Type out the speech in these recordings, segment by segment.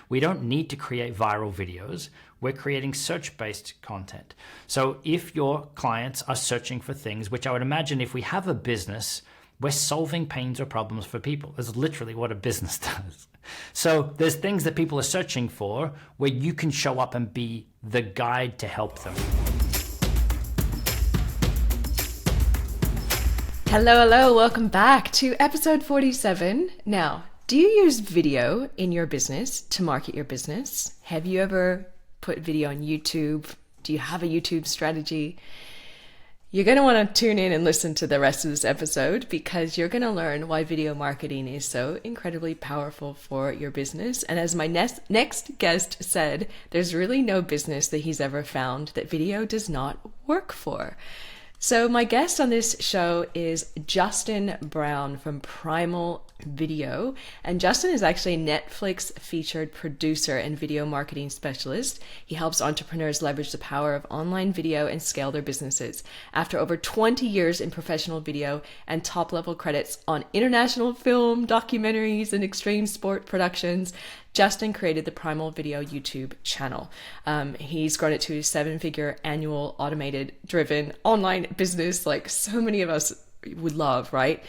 We don't need to create viral videos. We're creating search-based content. So if your clients are searching for things, which I would imagine if we have a business, we're solving pains or problems for people. That's literally what a business does. So there's things that people are searching for where you can show up and be the guide to help them. Hello, welcome back to episode 47. Now, do you use video in your business to market your business? Have you ever put video on YouTube? Do you have a YouTube strategy? You're going to want to tune in and listen to the rest of this episode because you're going to learn why video marketing is so incredibly powerful for your business. And as my next guest said, there's really no business that he's ever found that video does not work for. So my guest on this show is Justin Brown from Primal Video. And Justin is actually a Netflix featured producer and video marketing specialist. He helps entrepreneurs leverage the power of online video and scale their businesses. After over 20 years in professional video and top level credits on international film, documentaries, and extreme sport productions, Justin created the Primal Video YouTube channel. He's grown it to a 7-figure annual automated driven online business like so many of us would love, right?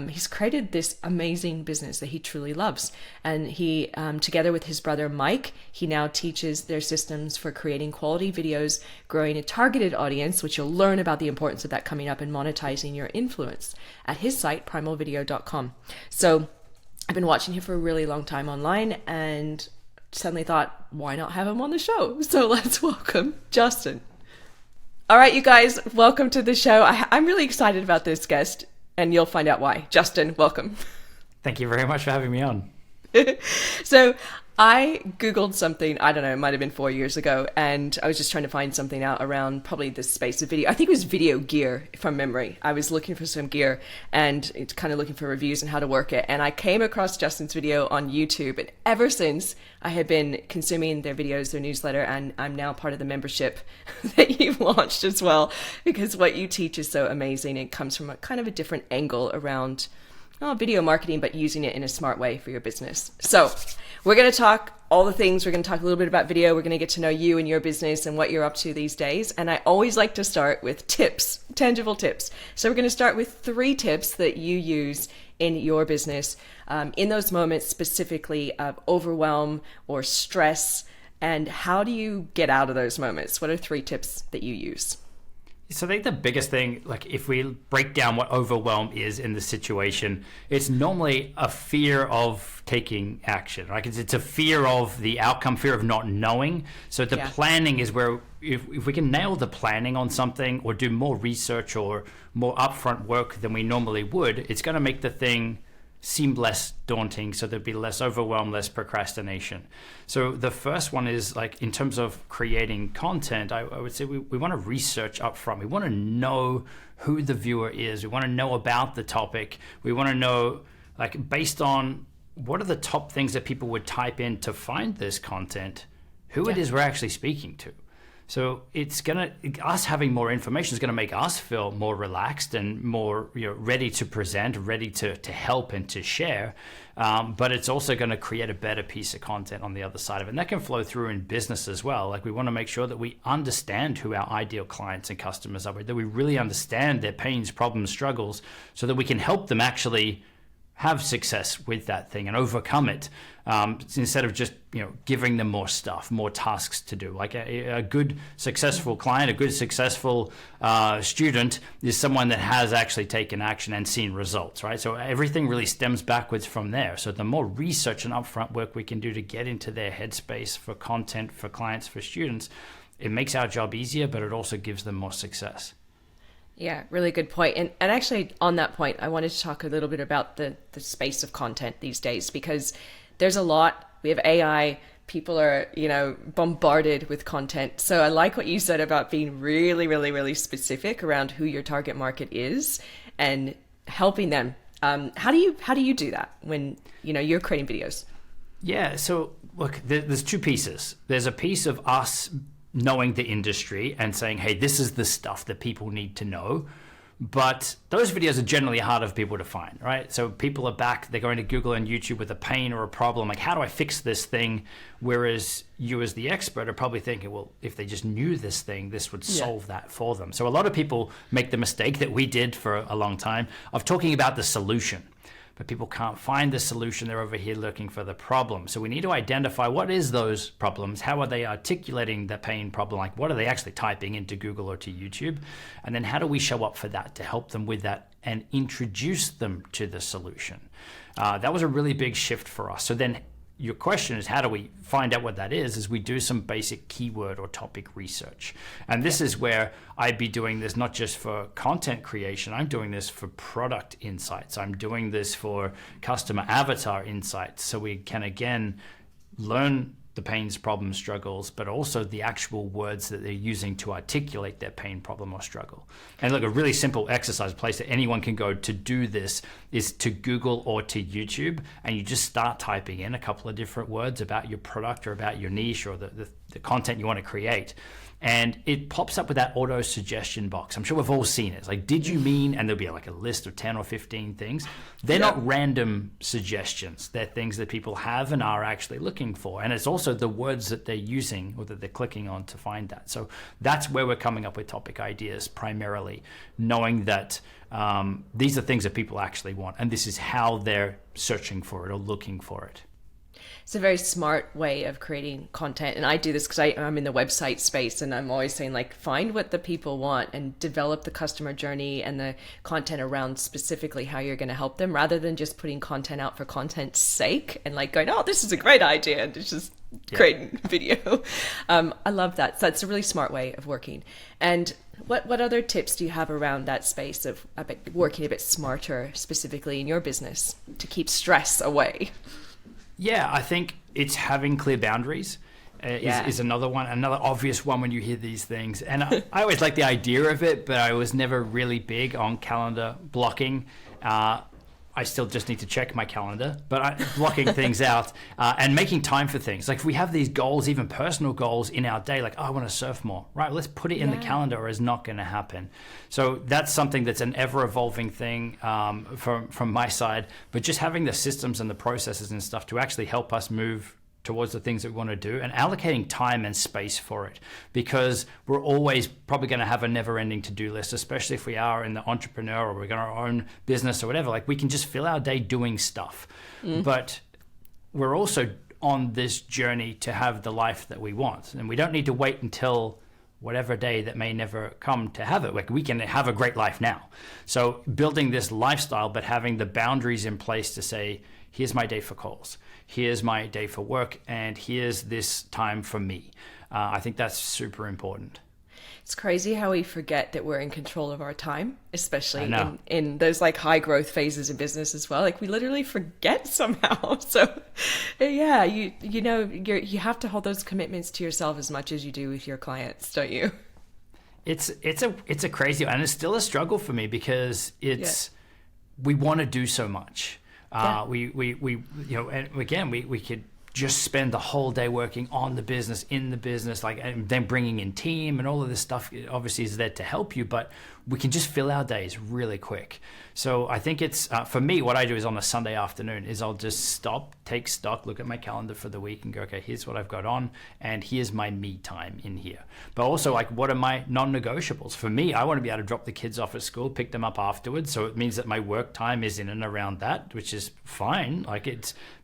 He's created this amazing business that he truly loves. And he, together with his brother Mike, he now teaches their systems for creating quality videos, growing a targeted audience, which you'll learn about the importance of that coming up, and monetizing your influence at his site, primalvideo.com. So I've been watching him for a really long time online and suddenly thought, why not have him on the show? So let's welcome Justin. All right, you guys, welcome to the show. I'm really excited about this guest, and you'll find out why. Justin, welcome. Thank you very much for having me on. So I Googled something, I don't know, it might have been 4 years ago, and I was just trying to find something out around probably the space of video. I think it was video gear from memory. I was looking for some gear and it's kind of looking for reviews and how to work it. And I came across Justin's video on YouTube, and ever since I had been consuming their videos, their newsletter, and I'm now part of the membership that you've launched as well, because what you teach is so amazing. It comes from a kind of a different angle around video marketing, but using it in a smart way for your business. So we're going to talk all the things. We're going to talk a little bit about video. We're going to get to know you and your business and what you're up to these days. And I always like to start with tips, tangible tips. So we're going to start with 3 tips that you use in your business, in those moments specifically of overwhelm or stress. And how do you get out of those moments? What are 3 tips that you use? So I think the biggest thing, like if we break down what overwhelm is in the situation, it's normally a fear of taking action, right? It's a fear of the outcome, fear of not knowing. So the planning is where if we can nail the planning on something or do more research or more upfront work than we normally would, it's going to make the thing seem less daunting, so there'd be less overwhelm, less procrastination. So the first one is, like, in terms of creating content, I would say we want to research up front. We want to know who the viewer is. We want to know about the topic. We want to know, like, based on what are the top things that people would type in to find this content, who it is we're actually speaking to. So it's us having more information is gonna make us feel more relaxed and more ready to present, ready to help and to share. But it's also gonna create a better piece of content on the other side of it. And that can flow through in business as well. Like, we wanna make sure that we understand who our ideal clients and customers are, that we really understand their pains, problems, struggles, so that we can help them actually have success with that thing and overcome it, instead of just giving them more stuff, more tasks to do. Like a good successful client, a good successful student is someone that has actually taken action and seen results, right? So everything really stems backwards from there. So the more research and upfront work we can do to get into their headspace for content, for clients, for students, it makes our job easier, but it also gives them more success. Yeah, really good point. And actually on that point, I wanted to talk a little bit about the space of content these days, because there's a lot. We have AI, people are, bombarded with content. So I like what you said about being really, really, really specific around who your target market is and helping them. How do you do that when, you're creating videos? Yeah, so look, there's 2 pieces. There's a piece of us knowing the industry and saying, hey, this is the stuff that people need to know. But those videos are generally harder for people to find, right? So people are back, they're going to Google and YouTube with a pain or a problem, like how do I fix this thing? Whereas you as the expert are probably thinking, well, if they just knew this thing, this would solve that for them. So a lot of people make the mistake that we did for a long time of talking about the solution. But people can't find the solution. They're over here looking for the problem. So we need to identify what is those problems. How are they articulating the pain problem? Like what are they actually typing into Google or to YouTube? And then how do we show up for that to help them with that and introduce them to the solution? That was a really big shift for us. So then your question is, how do we find out what that is we do some basic keyword or topic research. And this is where I'd be doing this not just for content creation, I'm doing this for product insights. I'm doing this for customer avatar insights. So we can, again, learn the pains, problems, struggles, but also the actual words that they're using to articulate their pain, problem, or struggle. And look, a really simple exercise, place that anyone can go to do this is to Google or to YouTube, and you just start typing in a couple of different words about your product or about your niche or the content you want to create. And it pops up with that auto suggestion box. I'm sure we've all seen it. It's like, did you mean, and there'll be like a list of 10 or 15 things. They're not random suggestions. They're things that people have and are actually looking for. And it's also the words that they're using or that they're clicking on to find that. So that's where we're coming up with topic ideas primarily, knowing that these are things that people actually want. And this is how they're searching for it or looking for it. It's a very smart way of creating content. And I do this because I'm in the website space, and I'm always saying, like, find what the people want and develop the customer journey and the content around specifically how you're going to help them, rather than just putting content out for content's sake and like going, oh, this is a great idea, and it's just creating video. I love that. So that's a really smart way of working. And what other tips do you have around that space of working a bit smarter, specifically in your business, to keep stress away? Yeah, I think it's having clear boundaries is another one, another obvious one when you hear these things. And I always like the idea of it, but I was never really big on calendar blocking. I still just need to check my calendar, but blocking things out and making time for things. Like if we have these goals, even personal goals in our day, like, oh, I want to surf more, right? Let's put it in the calendar, or it's not going to happen. So that's something that's an ever evolving thing from my side, but just having the systems and the processes and stuff to actually help us move towards the things that we want to do, and allocating time and space for it, because we're always probably going to have a never-ending to-do list, especially if we are in the entrepreneur or we're going our own business or whatever. Like we can just fill our day doing stuff, but we're also on this journey to have the life that we want, and we don't need to wait until whatever day that may never come to have it. Like we can have a great life now. So building this lifestyle, but having the boundaries in place to say, here's my day for calls, here's my day for work, and here's this time for me. I think that's super important. It's crazy how we forget that we're in control of our time, especially in those like high growth phases in business as well. Like we literally forget somehow. So yeah, you have to hold those commitments to yourself as much as you do with your clients, don't you? It's a crazy, and it's still a struggle for me, because we want to do so much. We and again, we could just spend the whole day working on the business, in the business, like, and then bringing in team and all of this stuff obviously is there to help you, but we can just fill our days really quick. So I think it's, for me, what I do is on a Sunday afternoon is I'll just stop, take stock, look at my calendar for the week and go, okay, here's what I've got on, and here's my me time in here. But also, like, what are my non-negotiables? For me, I want to be able to drop the kids off at school, pick them up afterwards. So it means that my work time is in and around that, which is fine.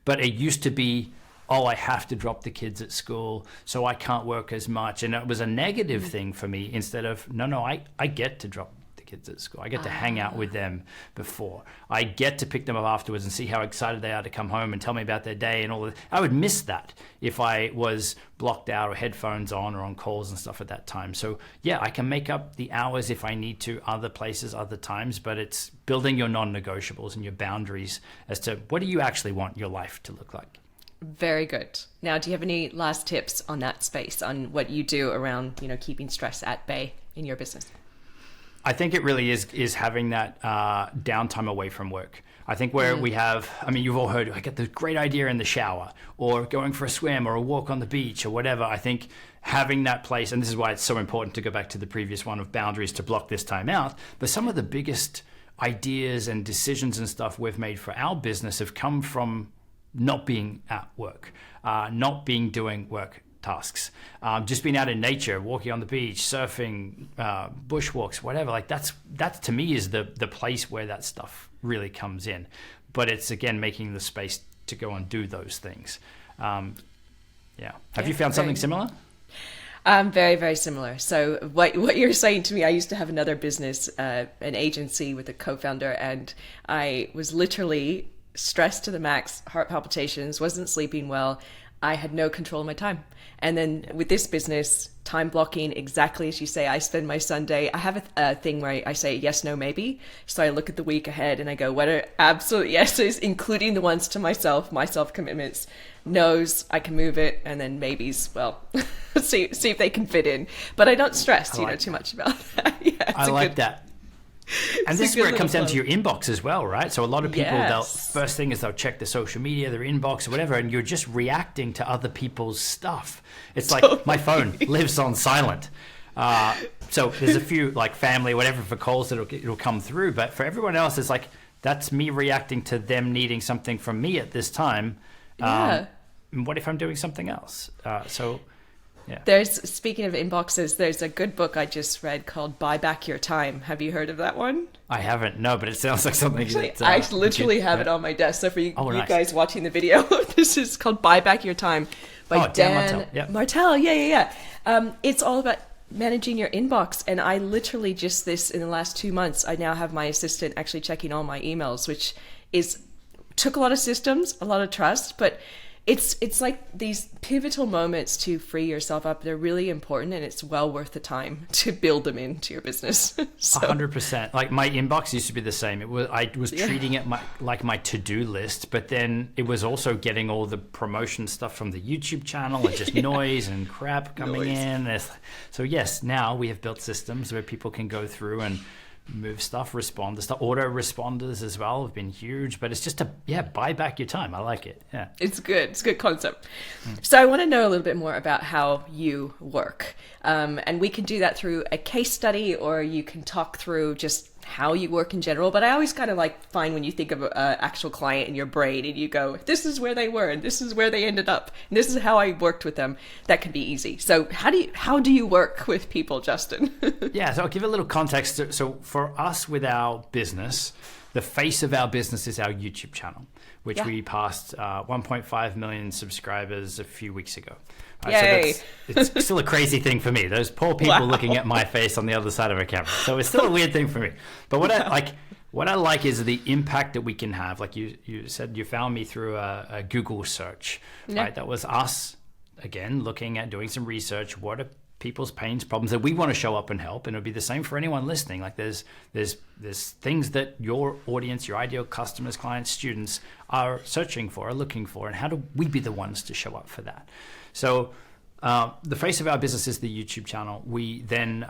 But it used to be, oh, I have to drop the kids at school, so I can't work as much. And it was a negative thing for me, instead of, no, I get to drop the kids at school. I get to hang out with them before. I get to pick them up afterwards and see how excited they are to come home and tell me about their day and all that. I would miss that if I was blocked out or headphones on or on calls and stuff at that time. So yeah, I can make up the hours if I need to, other places, other times, but it's building your non-negotiables and your boundaries as to what do you actually want your life to look like. Very good. Now, do you have any last tips on that space, on what you do around, keeping stress at bay in your business? I think it really is having that downtime away from work. I think where we have, I mean, you've all heard, I get the great idea in the shower or going for a swim or a walk on the beach or whatever. I think having that place, and this is why it's so important to go back to the previous one of boundaries to block this time out. But some of the biggest ideas and decisions and stuff we've made for our business have come from not being at work, not being doing work tasks, just being out in nature, walking on the beach, surfing, bushwalks, whatever. Like that to me is the place where that stuff really comes in. But it's again making the space to go and do those things. Have you found something similar? Very, very similar. So what you're saying to me, I used to have another business, an agency with a co-founder, and I was literally stressed to the max, heart palpitations, wasn't sleeping well. I had no control of my time. And then with this business, time blocking, exactly as you say, I spend my Sunday, I have a thing where I say yes, no, maybe. So I look at the week ahead and I go, what are absolute yeses, including the ones to myself, my self-commitments, no's, I can move it, and then maybes, well, see if they can fit in. But I don't stress, too much about that. Yeah, I like that. And this is where it comes down to your inbox as well, right? So a lot of people, first thing is they'll check their social media, their inbox or whatever, and you're just reacting to other people's stuff. It's like my phone lives on silent. So there's a few like family, whatever, for calls that it'll come through. But for everyone else, it's like, that's me reacting to them needing something from me at this time. And what if I'm doing something else? Yeah. Speaking of inboxes, there's a good book I just read called Buy Back Your Time. Have you heard of that one? I haven't, no, but it sounds like something I literally have it on my desk. So for you guys watching the video, this is called Buy Back Your Time by Dan Martell. Yeah. It's all about managing your inbox. And I literally just in the last 2 months, I now have my assistant actually checking all my emails, which took a lot of systems, a lot of trust, but it's like these pivotal moments to free yourself up. They're really important, and it's well worth the time to build them into your business. 100%. Like my inbox used to be the same. I was treating it like my to-do list, but then it was also getting all the promotion stuff from the YouTube channel and just noise and crap coming in. So yes, now we have built systems where people can go through and move stuff, respond to stuff. Auto responders as well have been huge, but it's just buy back your time. I like it. Yeah, it's good. It's a good concept. So I want to know a little bit more about how you work, and we can do that through a case study, or you can talk through just how you work in general. But I always kind of find when you think of an actual client in your brain and you go, this is where they were and this is where they ended up and this is how I worked with them, that can be easy. So how do you work with people, Justin? Yeah, so I'll give a little context. So for us with our business, the face of our business is our YouTube channel, which we passed 1.5 million subscribers a few weeks ago. Yay. So it's still a crazy thing for me. Those poor people looking at my face on the other side of a camera. So it's still a weird thing for me. But what I like is the impact that we can have. Like you said, you found me through a Google search, right? That was us, again, looking at doing some research. What are people's pains, problems that we want to show up and help? And it'll be the same for anyone listening. Like there's things that your audience, your ideal customers, clients, students are searching for, are looking for, and how do we be the ones to show up for that? So the face of our business is the YouTube channel. We then,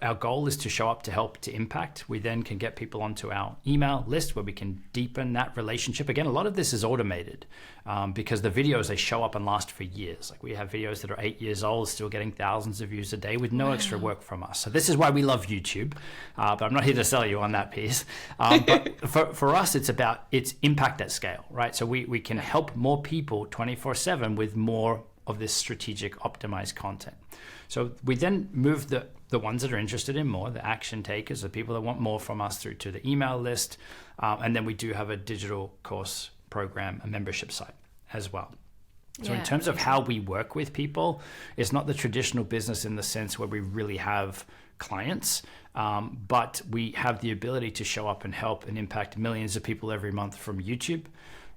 our goal is to show up to help, to impact. We then can get people onto our email list where we can deepen that relationship. Again, a lot of this is automated because the videos, they show up and last for years. Like we have videos that are 8 years old, still getting thousands of views a day with no extra work from us. So this is why we love YouTube, but I'm not here to sell you on that piece. But for us, it's impact at scale, right? So we can help more people 24/7 with more of this strategic optimized content. So we then move the ones that are interested in more, the action takers, the people that want more from us, through to the email list. And then we do have a digital course program, a membership site as well. So in terms of how we work with people, it's not the traditional business in the sense where we really have clients, but we have the ability to show up and help and impact millions of people every month from YouTube,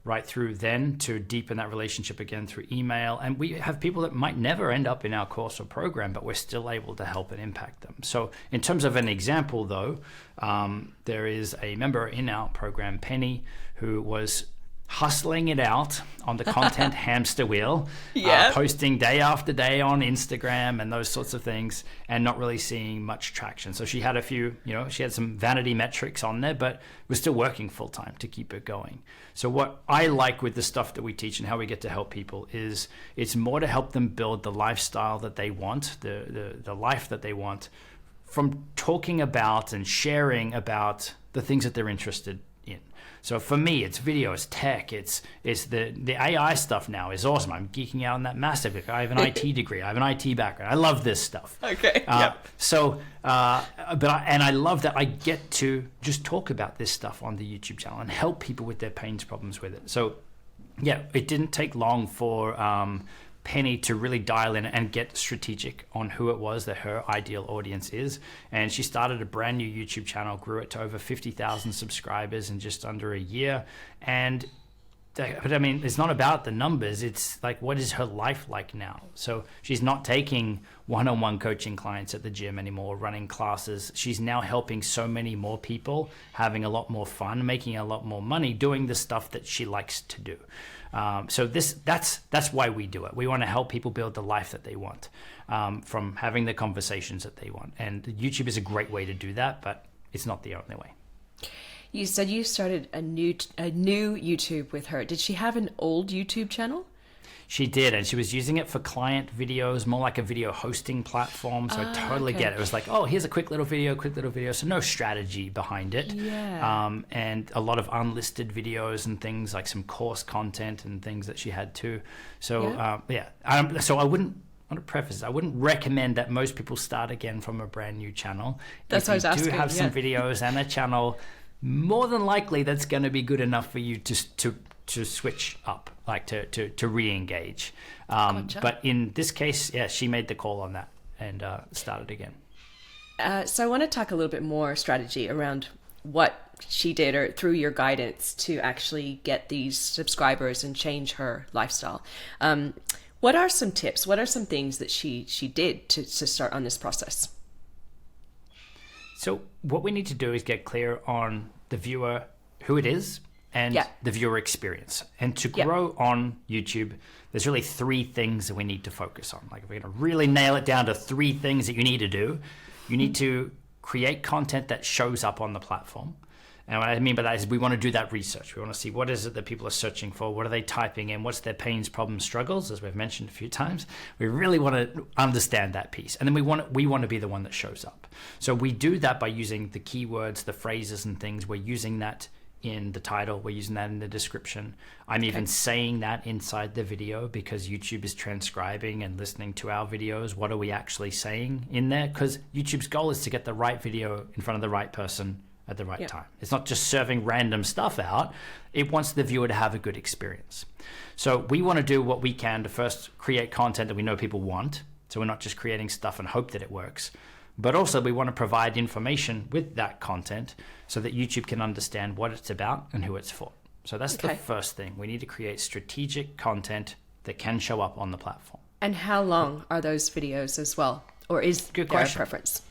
right through then to deepen that relationship again through email. And we have people that might never end up in our course or program, but we're still able to help and impact them. So in terms of an example though, there is a member in our program, Penny, who was hustling it out on the content hamster wheel, posting day after day on Instagram and those sorts of things, and not really seeing much traction. So she had a few, she had some vanity metrics on there, but we're still working full time to keep it going. So what I like with the stuff that we teach and how we get to help people is it's more to help them build the lifestyle that they want, the life that they want, from talking about and sharing about the things that they're interested in. So for me, it's video, it's tech, it's the AI stuff now is awesome. I'm geeking out on that massive. I have an IT degree. I have an IT background. I love this stuff. Okay. I love that I get to just talk about this stuff on the YouTube channel and help people with their pains, problems with it. So yeah, it didn't take long for Penny to really dial in and get strategic on who it was that her ideal audience is. And she started a brand new YouTube channel, grew it to over 50,000 subscribers in just under a year. But I mean, it's not about the numbers. It's like, what is her life like now? So she's not taking one-on-one coaching clients at the gym anymore, running classes. She's now helping so many more people, having a lot more fun, making a lot more money, doing the stuff that she likes to do. So that's why we do it. We want to help people build the life that they want, from having the conversations that they want. And YouTube is a great way to do that, but it's not the only way. You said you started a new YouTube with her. Did she have an old YouTube channel? She did, and she was using it for client videos, more like a video hosting platform. So I totally get it. It was like, oh, here's a quick little video. So no strategy behind it. Yeah. And a lot of unlisted videos and things, like some course content and things that she had too. So so I wouldn't, I want to preface, I wouldn't recommend that most people start again from a brand new channel. That's what I was asking. If you do have some videos and a channel, more than likely that's going to be good enough for you to switch up, like to re-engage. Gotcha. But in this case, she made the call on that and started again. So I want to talk a little bit more strategy around what she did, or through your guidance, to actually get these subscribers and change her lifestyle. What are some tips? What are some things that she did to start on this process? So what we need to do is get clear on the viewer, who it is, and the viewer experience. And to grow on YouTube, there's really three things that we need to focus on. Like, if we're going to really nail it down to three things that you need to do, you need to create content that shows up on the platform. And what I mean by that is we want to do that research. We want to see what is it that people are searching for, what are they typing in, what's their pains, problems, struggles, as we've mentioned a few times. We really want to understand that piece. And then we want to be the one that shows up. So we do that by using the keywords, the phrases and things. We're using that in the title, we're using that in the description. I'm even saying that inside the video, because YouTube is transcribing and listening to our videos. What are we actually saying in there? Because YouTube's goal is to get the right video in front of the right person at the right time. It's not just serving random stuff out. It wants the viewer to have a good experience. So we want to do what we can to first create content that we know people want. So we're not just creating stuff and hope that it works. But also we want to provide information with that content so that YouTube can understand what it's about and who it's for. So that's the first thing. We need to create strategic content that can show up on the platform. And how long are those videos as well? Or is there a preference?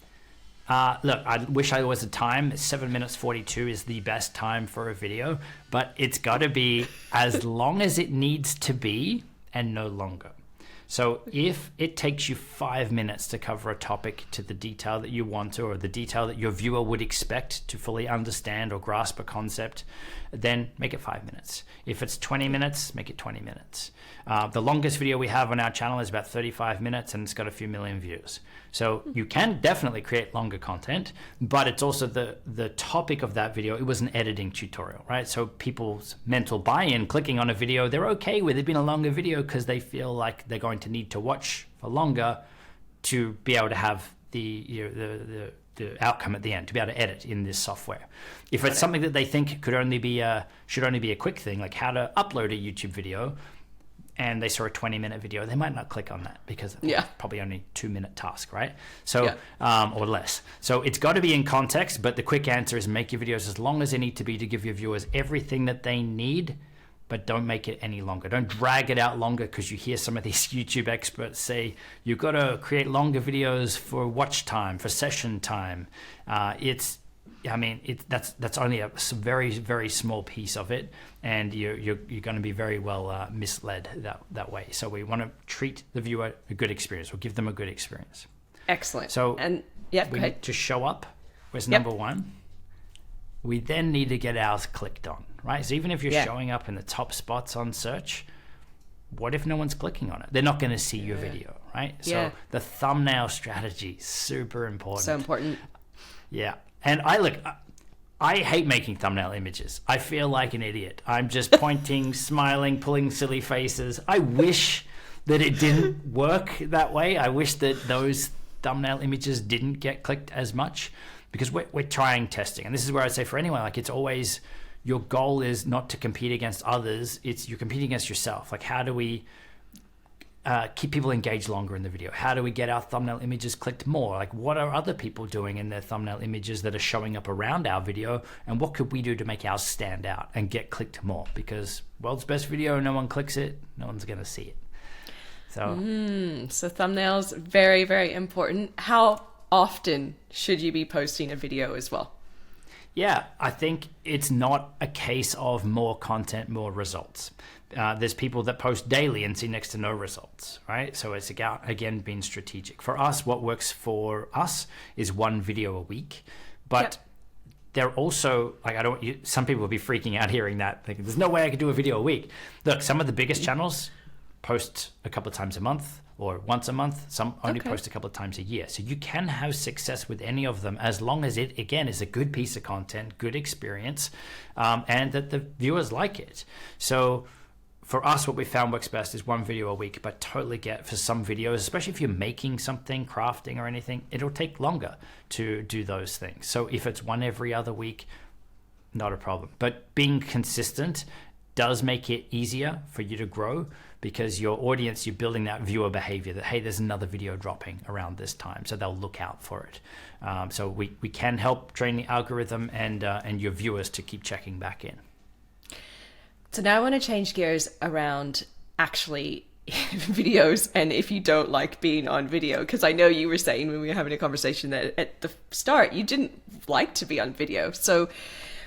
Look, I wish I was a time. 7 minutes 42 is the best time for a video, but it's got to be as long as it needs to be and no longer. So if it takes you 5 minutes to cover a topic to the detail that you want to, or the detail that your viewer would expect to fully understand or grasp a concept, then make it 5 minutes. If it's 20 minutes, make it 20 minutes. The longest video we have on our channel is about 35 minutes and it's got a few million views. So you can definitely create longer content, but it's also the topic of that video. It was an editing tutorial, right? So people's mental buy-in, clicking on a video, they're okay with it being a longer video because they feel like they're going to need to watch for longer to be able to have the outcome at the end, to be able to edit in this software. If it's something that they think should only be a quick thing, like how to upload a YouTube video, and they saw a 20-minute video, they might not click on that because it's probably only a 2-minute task, right? So, or less. So it's got to be in context, but the quick answer is make your videos as long as they need to be to give your viewers everything that they need, but don't make it any longer. Don't drag it out longer, because you hear some of these YouTube experts say, you've got to create longer videos for watch time, for session time. It's I mean, that's only a very, very small piece of it, and you're going to be very well misled that way. So we want to treat the viewer a good experience. We'll give them a good experience. Excellent. So and yeah, we need to show up was number one. We then need to get ours clicked on, right? So even if you're showing up in the top spots on search, what if no one's clicking on it? They're not going to see your video, right? So the thumbnail strategy, super important. So important. Yeah. And I hate making thumbnail images. I feel like an idiot. I'm just pointing, smiling, pulling silly faces. I wish that it didn't work that way. I wish that those thumbnail images didn't get clicked as much, because we're trying testing. And this is where I'd say for anyone, like, it's always, your goal is not to compete against others. You're competing against yourself. Like, how do we keep people engaged longer in the video? How do we get our thumbnail images clicked more? Like, what are other people doing in their thumbnail images that are showing up around our video? And what could we do to make ours stand out and get clicked more? Because world's best video, no one clicks it, no one's going to see it. So thumbnails, very, very important. How often should you be posting a video as well? Yeah, I think it's not a case of more content, more results. There's people that post daily and see next to no results, right? So it's, again, being strategic. For us, what works for us is one video a week. But they're also, like, some people will be freaking out hearing that. Thinking, there's no way I could do a video a week. Look, some of the biggest channels post a couple of times a month or once a month. Some only post a couple of times a year. So you can have success with any of them, as long as it, again, is a good piece of content, good experience, and that the viewers like it. So for us, what we found works best is one video a week, but totally get for some videos, especially if you're making something, crafting or anything, it'll take longer to do those things. So if it's one every other week, not a problem. But being consistent does make it easier for you to grow, because your audience, you're building that viewer behavior that, hey, there's another video dropping around this time, so they'll look out for it. So we can help train the algorithm and your viewers to keep checking back in. So now I want to change gears around actually videos, and if you don't like being on video, because I know you were saying when we were having a conversation that at the start you didn't like to be on video. So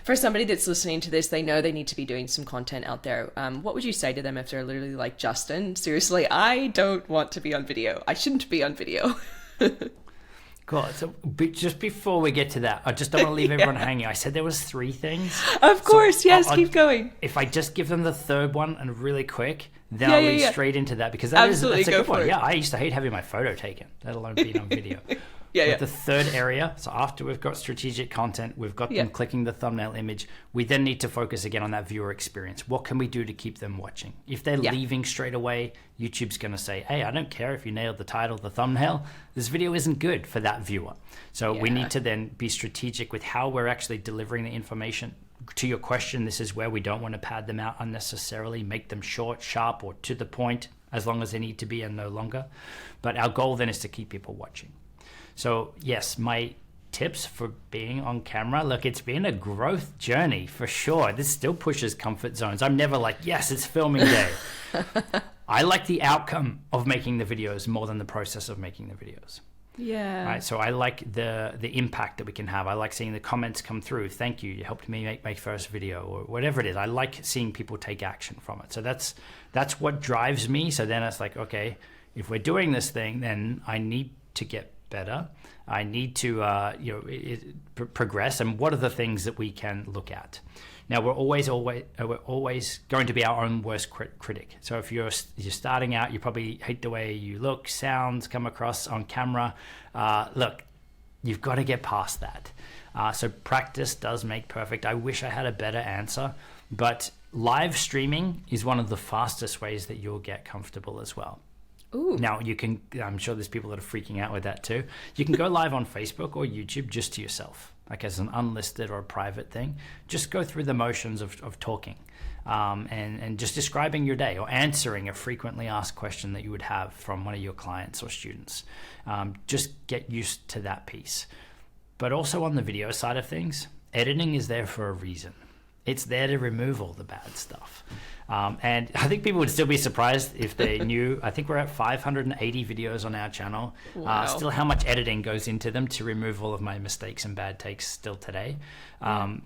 for somebody that's listening to this, they know they need to be doing some content out there. What would you say to them if they're literally like, Justin, seriously, I don't want to be on video. I shouldn't be on video. Cool. So just before we get to that, I just don't want to leave everyone hanging. I said there was 3 things. Of course, so yes, keep going. If I just give them the third one and really quick, then I'll lead straight into that, because that's a good one. Yeah, I used to hate having my photo taken, let alone being on video. The third area, so after we've got strategic content, we've got them clicking the thumbnail image, we then need to focus again on that viewer experience. What can we do to keep them watching? If they're leaving straight away, YouTube's going to say, hey, I don't care if you nailed the title, the thumbnail, this video isn't good for that viewer. So we need to then be strategic with how we're actually delivering the information. To your question, this is where we don't want to pad them out unnecessarily, make them short, sharp, or to the point, as long as they need to be and no longer. But our goal then is to keep people watching. So yes, my tips for being on camera, look, it's been a growth journey for sure. This still pushes comfort zones. I'm never like, yes, it's filming day. I like the outcome of making the videos more than the process of making the videos. Yeah. Right. So I like the impact that we can have. I like seeing the comments come through. Thank you. You helped me make my first video, or whatever it is. I like seeing people take action from it. So that's what drives me. So then it's like, okay, if we're doing this thing, then I need to get better. I need to progress. And what are the things that we can look at? Now, we're always going to be our own worst critic. So if you're starting out, you probably hate the way you look, sounds, come across on camera. Look, you've got to get past that. So practice does make perfect. I wish I had a better answer, but live streaming is one of the fastest ways that you'll get comfortable as well. Ooh. Now, I'm sure there's people that are freaking out with that too. You can go live on Facebook or YouTube just to yourself, like as an unlisted or a private thing. Just go through the motions of talking and just describing your day or answering a frequently asked question that you would have from one of your clients or students. Just get used to that piece. But also on the video side of things, editing is there for a reason. It's there to remove all the bad stuff. And I think people would still be surprised if they knew. I think we're at 580 videos on our channel. Wow. Still how much editing goes into them to remove all of my mistakes and bad takes still today.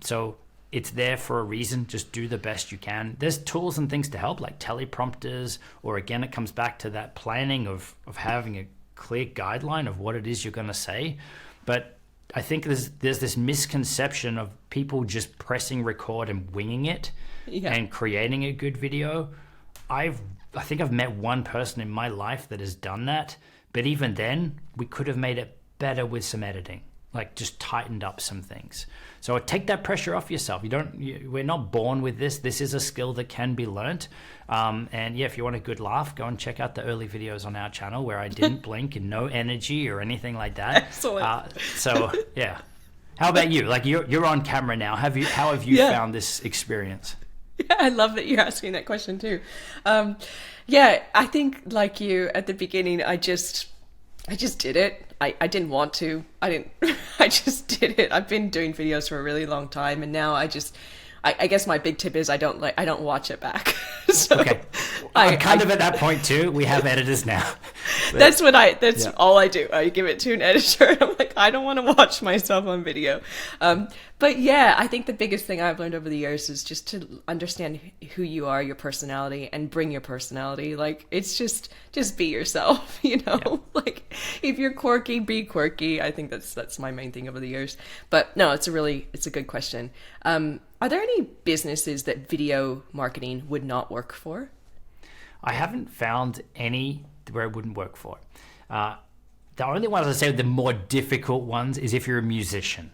So it's there for a reason. Just do the best you can. There's tools and things to help, like teleprompters, or again, it comes back to that planning of having a clear guideline of what it is you're going to say. But I think there's this misconception of people just pressing record and winging it and creating a good video. I think I've met one person in my life that has done that, but even then we could have made it better with some editing, like just tightened up some things. So take that pressure off yourself. We're not born with this. This is a skill that can be learnt. And yeah, if you want a good laugh, go and check out the early videos on our channel where I didn't blink and no energy or anything like that. Excellent. So yeah. How about you? Like you're on camera now. How have you found this experience? Yeah, I love that you're asking that question too. Yeah, I think like you at the beginning, I just did it. I didn't want to. I just did it. I've been doing videos for a really long time, and now I guess my big tip is I don't watch it back. So okay. I'm kind of at that point too. We have editors now. That's all I do. I give it to an editor and I'm like, I don't want to watch myself on video. But yeah, I think the biggest thing I've learned over the years is just to understand who you are, your personality, and bring your personality. Like, it's just be yourself, you know? Yeah. Like, if you're quirky, be quirky. I think that's my main thing over the years. But no, it's a good question. Are there any businesses that video marketing would not work for? I haven't found any where it wouldn't work for. The only ones I say the more difficult ones is if you're a musician.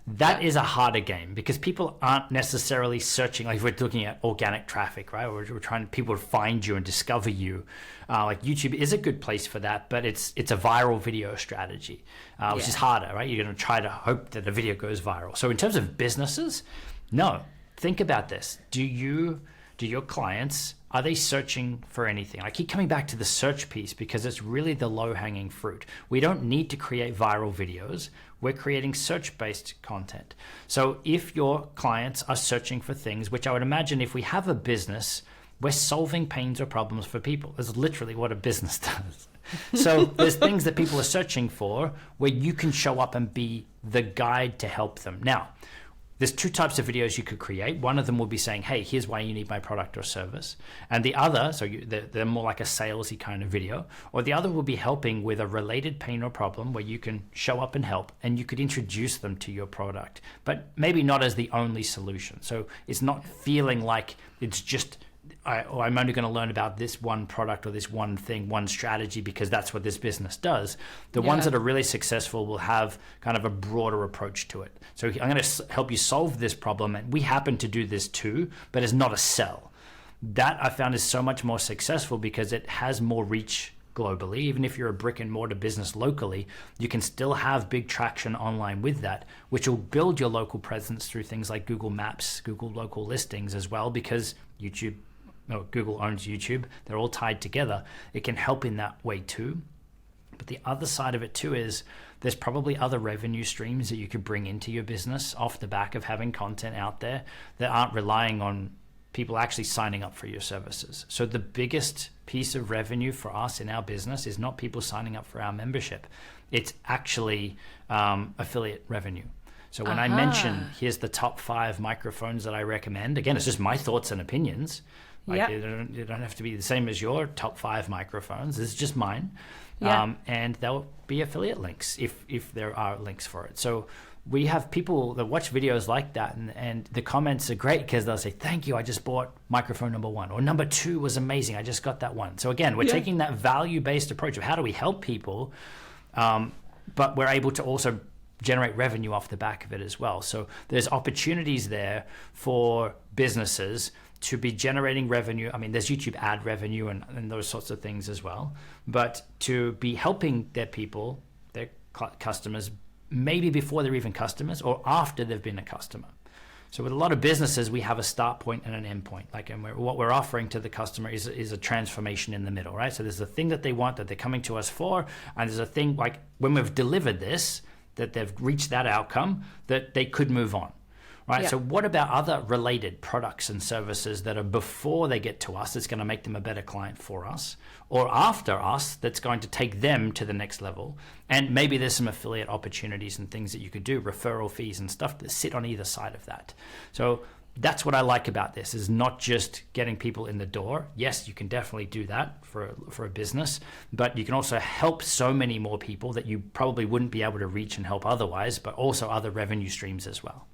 That is a harder game because people aren't necessarily searching, like if we're looking at organic traffic, right? We're trying people to find you and discover you. Like YouTube is a good place for that, but it's a viral video strategy, which is harder, right? You're going to try to hope that a video goes viral. So in terms of businesses, no, think about this. Do your clients, are they searching for anything? I keep coming back to the search piece because it's really the low-hanging fruit. We don't need to create viral videos. We're creating search-based content. So if your clients are searching for things, which I would imagine if we have a business, we're solving pains or problems for people. That's literally what a business does. So there's things that people are searching for where you can show up and be the guide to help them. Now, there's two types of videos you could create. One of them will be saying, hey, here's why you need my product or service. And the other, they're more like a salesy kind of video. Or the other will be helping with a related pain or problem where you can show up and help and you could introduce them to your product, but maybe not as the only solution. So it's not feeling like it's just, I'm only going to learn about this one product or this one thing, one strategy, because that's what this business does. The ones that are really successful will have kind of a broader approach to it. So I'm going to help you solve this problem, and we happen to do this too, but it's not a sell. That I found is so much more successful because it has more reach globally. Even if you're a brick and mortar business locally, you can still have big traction online with that, which will build your local presence through things like Google Maps, Google local listings as well, because Google owns YouTube. They're all tied together. It can help in that way too. But the other side of it too is there's probably other revenue streams that you could bring into your business off the back of having content out there that aren't relying on people actually signing up for your services. So the biggest piece of revenue for us in our business is not people signing up for our membership. It's actually affiliate revenue. So when I mention, here's the top 5 microphones that I recommend, again, it's just my thoughts and opinions. Like you don't have to be the same as your top 5 microphones. It's just mine. And there'll be affiliate links if there are links for it. So we have people that watch videos like that, and the comments are great because they'll say, thank you, I just bought microphone number 1, or number 2 was amazing, I just got that one. So again, we're taking that value-based approach of how do we help people, but we're able to also generate revenue off the back of it as well. So there's opportunities there for businesses to be generating revenue. I mean, there's YouTube ad revenue and those sorts of things as well, but to be helping their people, their customers, maybe before they're even customers or after they've been a customer. So with a lot of businesses, we have a start point and an end point. What we're offering to the customer is a transformation in the middle, right? So there's a thing that they want that they're coming to us for, and there's a thing like when we've delivered this, that they've reached that outcome, that they could move on. right? Yeah. So what about other related products and services that are before they get to us that's going to make them a better client for us, or after us that's going to take them to the next level? And maybe there's some affiliate opportunities and things that you could do, referral fees and stuff that sit on either side of that. So that's what I like about this, is not just getting people in the door. Yes, you can definitely do that for a business, but you can also help so many more people that you probably wouldn't be able to reach and help otherwise, but also other revenue streams as well.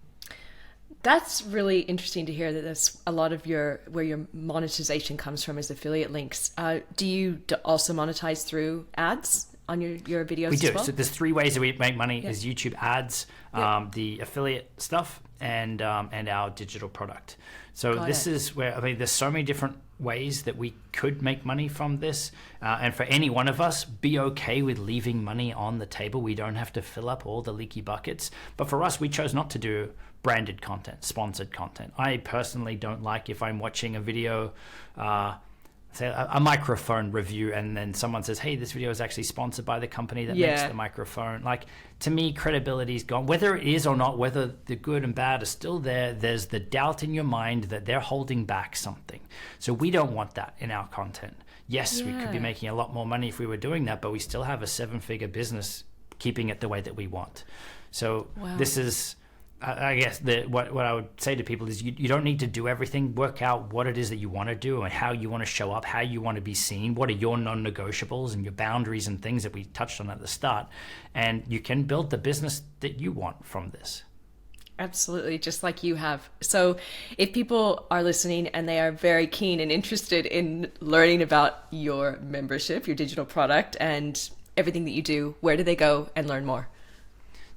That's really interesting to hear, that that's a lot of where your monetization comes from, is affiliate links. Do you also monetize through ads on your videos? We do. As well? So there's 3 ways that we make money: is YouTube ads, the affiliate stuff, and our digital product. So this is where, I mean, there's so many different ways that we could make money from this. And for any one of us, be okay with leaving money on the table. We don't have to fill up all the leaky buckets. But for us, we chose not to do branded content, sponsored content. I personally don't like, if I'm watching a video, say a microphone review, and then someone says, hey, this video is actually sponsored by the company that makes the microphone. Like, to me, credibility's gone. Whether it is or not, whether the good and bad are still there, there's the doubt in your mind that they're holding back something. So we don't want that in our content. Yes, we could be making a lot more money if we were doing that, but we still have a 7-figure business keeping it the way that we want. So this is, I guess, what I would say to people is, you don't need to do everything. Work out what it is that you want to do and how you want to show up, how you want to be seen, what are your non-negotiables and your boundaries and things that we touched on at the start. And you can build the business that you want from this. Absolutely, just like you have. So if people are listening and they are very keen and interested in learning about your membership, your digital product, and everything that you do, where do they go and learn more?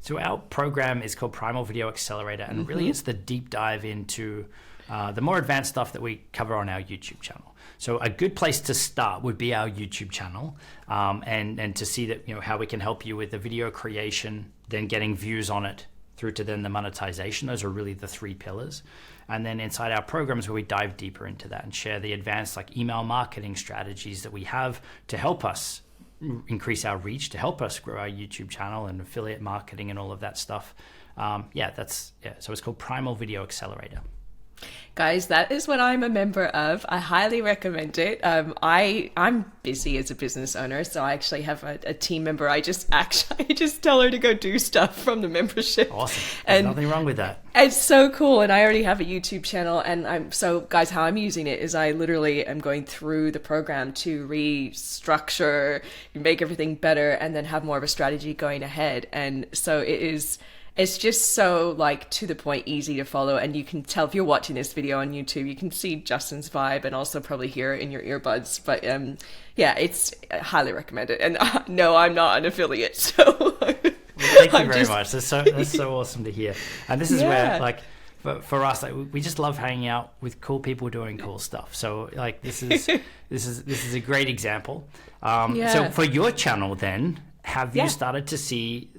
So our program is called Primal Video Accelerator, and really it's the deep dive into the more advanced stuff that we cover on our YouTube channel. So a good place to start would be our YouTube channel, and to see that, how we can help you with the video creation, then getting views on it, through to then the monetization. Those are really the 3 pillars. And then inside our programs, where we dive deeper into that and share the advanced email marketing strategies that we have to help us increase our reach, to help us grow our YouTube channel and affiliate marketing and all of that stuff. So it's called Primal Video Accelerator. Guys, that is what I'm a member of. I highly recommend it. I'm busy as a business owner, so I actually have a team member. I just tell her to go do stuff from the membership. Awesome. There's nothing wrong with that. It's so cool. And I already have a YouTube channel, and guys, how I'm using it is I literally am going through the program to restructure, make everything better, and then have more of a strategy going ahead. And so it's just so to the point, easy to follow. And you can tell, if you're watching this video on YouTube, you can see Justin's vibe and also probably hear it in your earbuds. But it's highly recommended. And no, I'm not an affiliate. So thank you very much. That's so awesome to hear. And this is where, for us, we just love hanging out with cool people doing cool stuff. So this is a great example. So for your channel then, have you started to see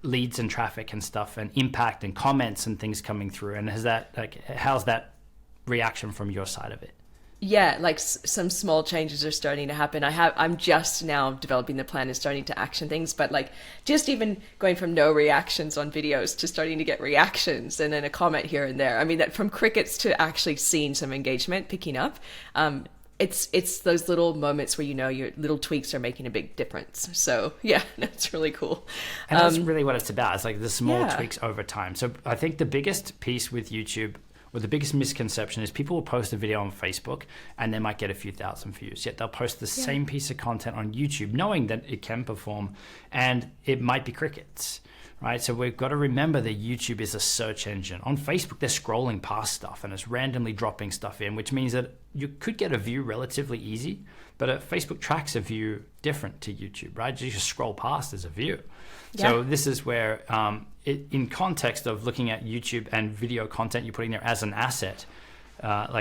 leads and traffic and stuff and impact and comments and things coming through? And how's that reaction from your side of it? Some small changes are starting to happen. I'm just now developing the plan and starting to action things, but just even going from no reactions on videos to starting to get reactions and then a comment here and there. I mean, that from crickets to actually seeing some engagement picking up. It's those little moments where your little tweaks are making a big difference. So that's really cool. And that's really what it's about. It's the small tweaks over time. So I think the biggest piece with YouTube, or the biggest misconception, is people will post a video on Facebook and they might get a few thousand views. Yet they'll post the same piece of content on YouTube, knowing that it can perform, and it might be crickets. Right? So we've got to remember that YouTube is a search engine. On Facebook, they're scrolling past stuff and it's randomly dropping stuff in, which means that you could get a view relatively easy, but Facebook tracks a view different to YouTube, right? You just scroll past as a view. Yeah. So this is where, in context of looking at YouTube and video content you're putting there as an asset,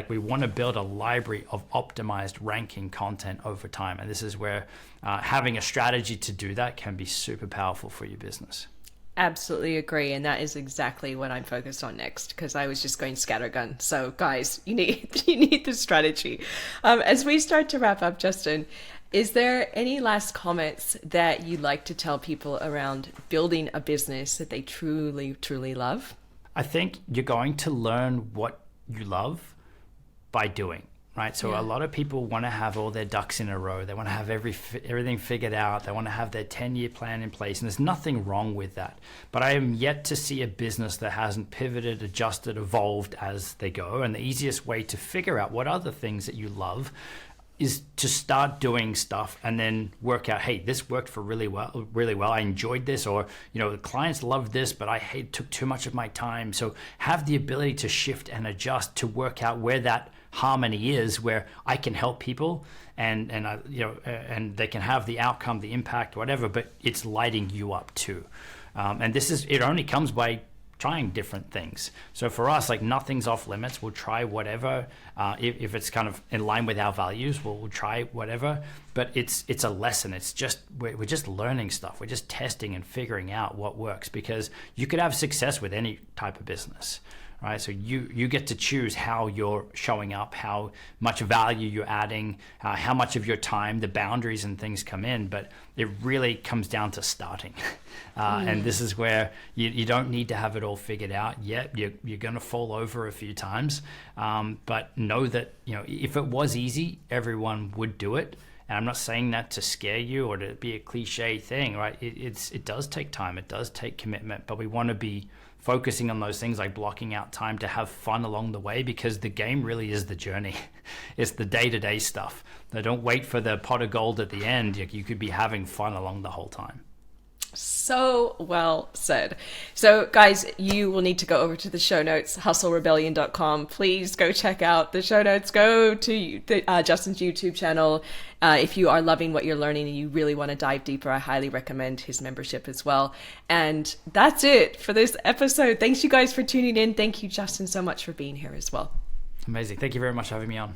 we want to build a library of optimized ranking content over time. And this is where having a strategy to do that can be super powerful for your business. Absolutely agree. And that is exactly what I'm focused on next, because I was just going scattergun. So guys, you need the strategy. As we start to wrap up, Justin, is there any last comments that you'd like to tell people around building a business that they truly, truly love? I think you're going to learn what you love by doing. Right. So a lot of people want to have all their ducks in a row. They want to have everything figured out. They want to have their 10-year plan in place. And there's nothing wrong with that. But I am yet to see a business that hasn't pivoted, adjusted, evolved as they go. And the easiest way to figure out what other things that you love is to start doing stuff and then work out, hey, this worked for really well. I enjoyed this, or, the clients loved this, but it took too much of my time. So have the ability to shift and adjust to work out where that harmony is, where I can help people and they can have the outcome, the impact, whatever, but it's lighting you up too. And it only comes by trying different things. So for us, like, nothing's off limits. We'll try whatever. If it's kind of in line with our values, we'll try whatever. But it's a lesson. It's just we're just learning stuff. We're just testing and figuring out what works, because you could have success with any type of business. Right, so you get to choose how you're showing up, how much value you're adding, how much of your time, the boundaries and things come in. But it really comes down to starting. And this is where you don't need to have it all figured out yet. You're going to fall over a few times. But know that, if it was easy, everyone would do it. And I'm not saying that to scare you or to be a cliche thing, right? It does take time. It does take commitment. But we want to be focusing on those things, like blocking out time to have fun along the way, because the game really is the journey. It's the day-to-day stuff. Now, don't wait for the pot of gold at the end. You could be having fun along the whole time. So well said. So guys, you will need to go over to the show notes, hustlerebellion.com. Please go check out the show notes. Go to Justin's YouTube channel. If you are loving what you're learning and you really want to dive deeper, I highly recommend his membership as well. And that's it for this episode. Thanks you guys for tuning in. Thank you, Justin, so much for being here as well. Amazing. Thank you very much for having me on.